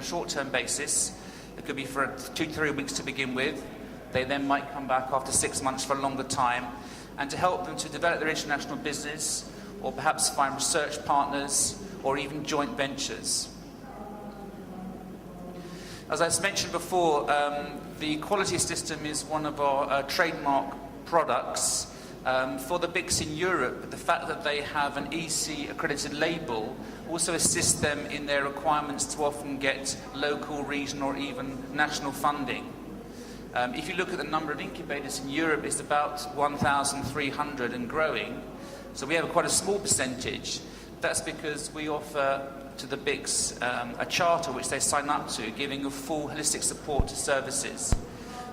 a short-term basis. It could be for 2 to 3 weeks to begin with. They then might come back after 6 months for a longer time, and to help them to develop their international business, or perhaps find research partners, or even joint ventures. As I mentioned before, the quality system is one of our trademark products. For the BICs in Europe, the fact that they have an EC accredited label also assists them in their requirements to often get local, regional, or even national funding. If you look at the number of incubators in Europe, it's about 1,300 and growing. So we have quite a small percentage. That's because we offer to the BICs a charter which they sign up to, giving a full holistic support to services.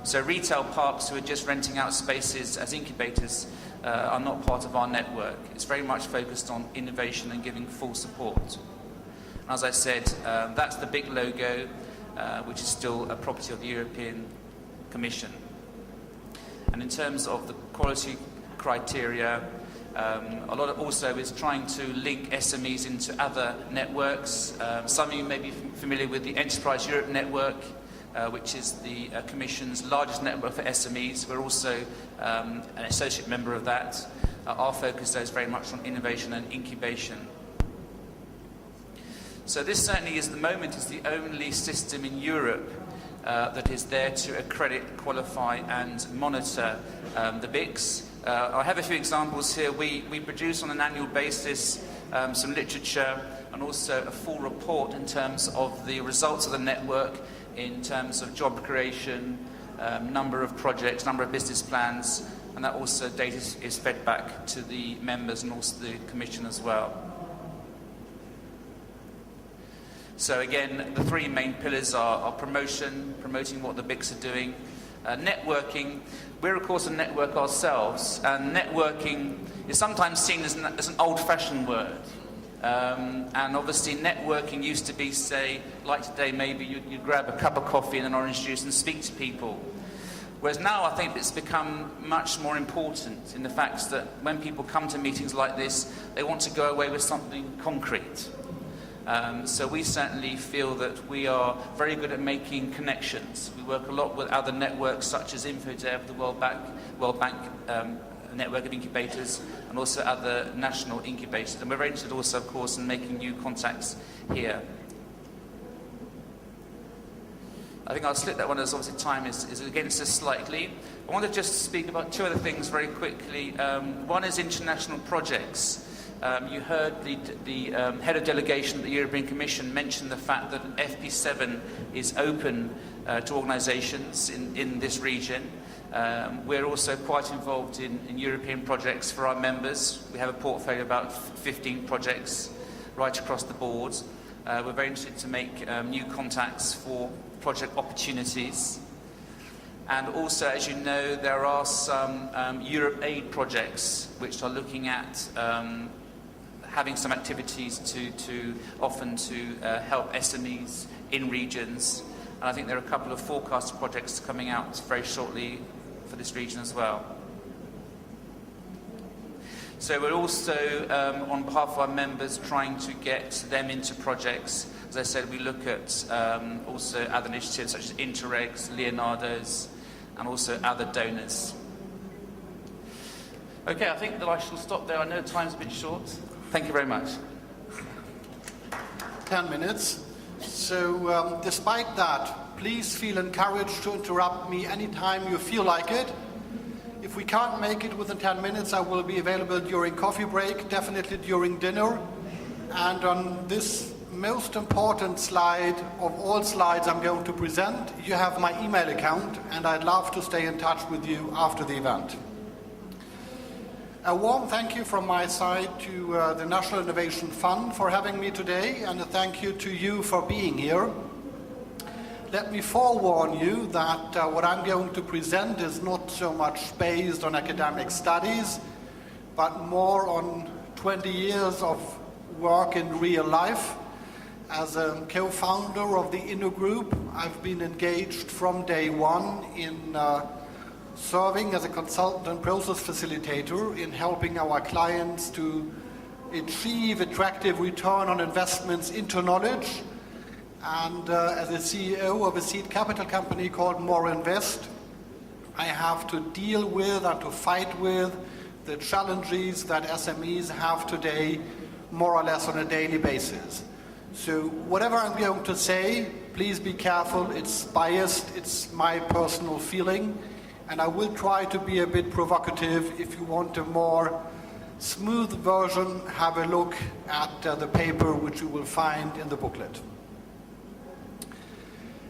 So retail parks who are just renting out spaces as incubators are not part of our network. It's very much focused on innovation and giving full support. And as I said, that's the BIC logo, which is still a property of the European Commission. And in terms of the quality criteria, a lot of also is trying to link SMEs into other networks. Some of you may be familiar with the Enterprise Europe Network, which is the Commission's largest network for SMEs. We're also an associate member of that. Our focus though is very much on innovation and incubation. So this certainly is, at the moment, is the only system in Europe that is there to accredit, qualify and monitor the BICs. I have a few examples here. We produce on an annual basis some literature and also a full report in terms of the results of the network, in terms of job creation, number of projects, number of business plans, and that also data is fed back to the members and also the Commission as well. So again, the 3 main pillars are promoting what the BICs are doing, networking. We're of course a network ourselves, and networking is sometimes seen as an old-fashioned word. And obviously networking used to be, say, like today, maybe you'd grab a cup of coffee and an orange juice and speak to people. Whereas now I think it's become much more important in the fact that when people come to meetings like this, they want to go away with something concrete. So we certainly feel that we are very good at making connections. We work a lot with other networks such as InfoDev, the World Bank network of incubators, and also other national incubators. And we're very interested also, of course, in making new contacts here. I think I'll split that one as obviously time is against us slightly. I want to just speak about 2 other things very quickly. One is international projects. You heard the head of delegation at the European Commission mention the fact that FP7 is open to organisations in this region. We're also quite involved in European projects for our members. We have a portfolio of about 15 projects right across the board. We're very interested to make new contacts for project opportunities. And also, as you know, there are some Europe Aid projects which are looking at having some activities to help SMEs in regions. And I think there are a couple of forecast projects coming out very shortly for this region as well. So we're also, on behalf of our members, trying to get them into projects. As I said, we look at also other initiatives such as Interregs, Leonardo's, and also other donors. Okay, I think that I shall stop there. I know time's a bit short. Thank you very much. 10 minutes. So despite that, please feel encouraged to interrupt me anytime you feel like it. If we can't make it within 10 minutes, I will be available during coffee break, definitely during dinner. And on this most important slide of all slides I'm going to present, you have my email account, and I'd love to stay in touch with you after the event. A warm thank you from my side to the National Innovation Fund for having me today, and a thank you to you for being here. Let me forewarn you that what I'm going to present is not so much based on academic studies, but more on 20 years of work in real life. As a co-founder of the Inno Group, I've been engaged from day one in serving as a consultant and process facilitator in helping our clients to achieve attractive return on investments into knowledge And as a CEO of a seed capital company called More Invest, I have to deal with and to fight with the challenges that SMEs have today, more or less on a daily basis. So whatever I'm going to say, please be careful. It's biased. It's my personal feeling. And I will try to be a bit provocative. If you want a more smooth version, have a look at the paper which you will find in the booklet.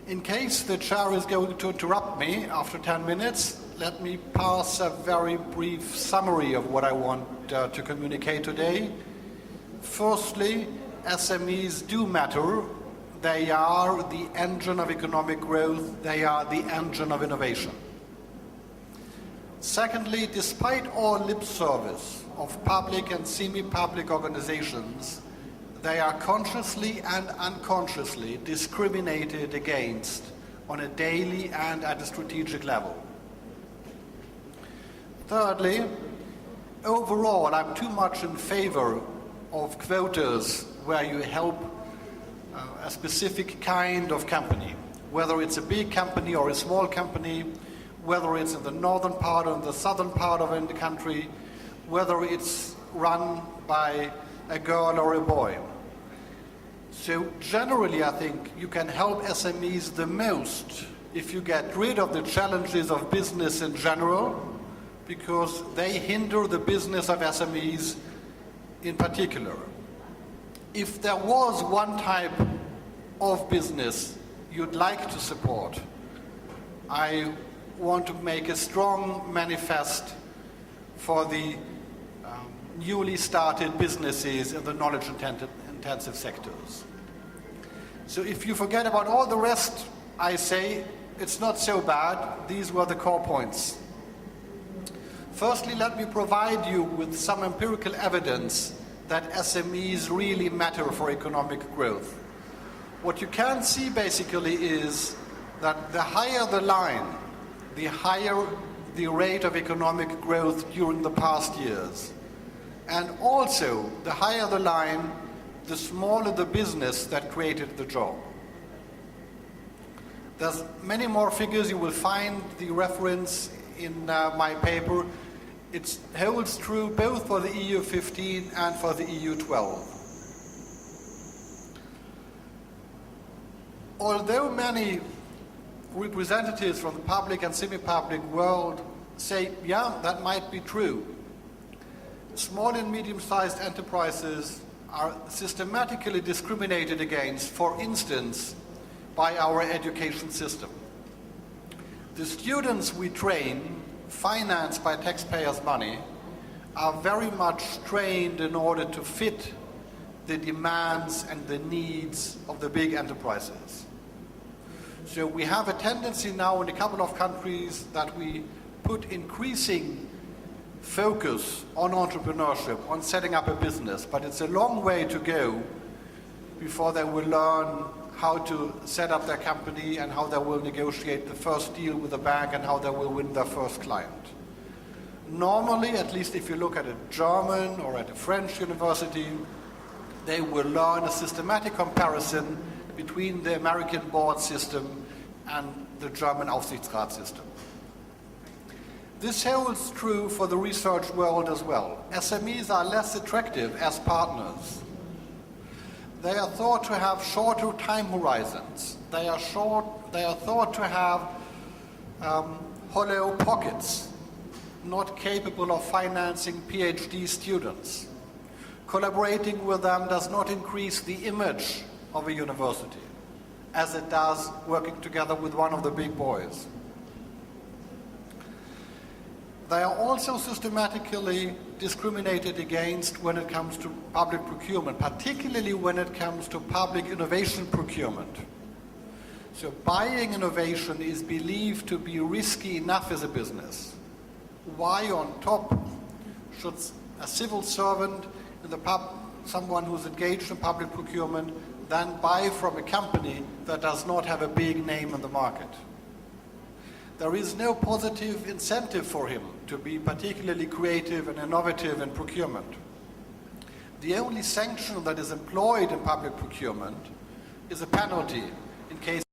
In case the chair is going to interrupt me after 10 minutes, let me pass a very brief summary of what I want to communicate today. Firstly, SMEs do matter. They are the engine of economic growth. They are the engine of innovation. Secondly, despite all lip service of public and semi-public organizations, they are consciously and unconsciously discriminated against on a daily and at a strategic level. Thirdly, overall, I'm too much in favor of quotas where you help a specific kind of company, whether it's a big company or a small company, whether it's in the northern part or in the southern part of the country, whether it's run by a girl or a boy. So generally, I think you can help SMEs the most if you get rid of the challenges of business in general, because they hinder the business of SMEs in particular. If there was one type of business you'd like to support, I want to make a strong manifest for the newly started businesses in the knowledge-intensive sectors. So if you forget about all the rest, I say it's not so bad. These were the core points. Firstly, let me provide you with some empirical evidence that SMEs really matter for economic growth. What you can see basically is that the higher the line, the higher the rate of economic growth during the past years. And also, the higher the line, the smaller the business that created the job. There's many more figures. You will find the reference in my paper. It holds true both for the EU 15 and for the EU 12. Although many representatives from the public and semi-public world say, yeah, that might be true, small and medium-sized enterprises are systematically discriminated against, for instance, by our education system. The students we train, financed by taxpayers' money, are very much trained in order to fit the demands and the needs of the big enterprises. So we have a tendency now in a couple of countries that we put increasing focus on entrepreneurship, on setting up a business, but it's a long way to go before they will learn how to set up their company and how they will negotiate the first deal with a bank and how they will win their first client. Normally, at least if you look at a German or at a French university, they will learn a systematic comparison between the American board system and the German Aufsichtsrat system. This holds true for the research world as well. SMEs are less attractive as partners. They are thought to have shorter time horizons. They are thought to have hollow pockets, not capable of financing PhD students. Collaborating with them does not increase the image of a university, as it does working together with one of the big boys. They are also systematically discriminated against when it comes to public procurement, particularly when it comes to public innovation procurement. So buying innovation is believed to be risky enough as a business. Why on top should a civil servant in someone who's engaged in public procurement then buy from a company that does not have a big name in the market? There is no positive incentive for him to be particularly creative and innovative in procurement. The only sanction that is employed in public procurement is a penalty in case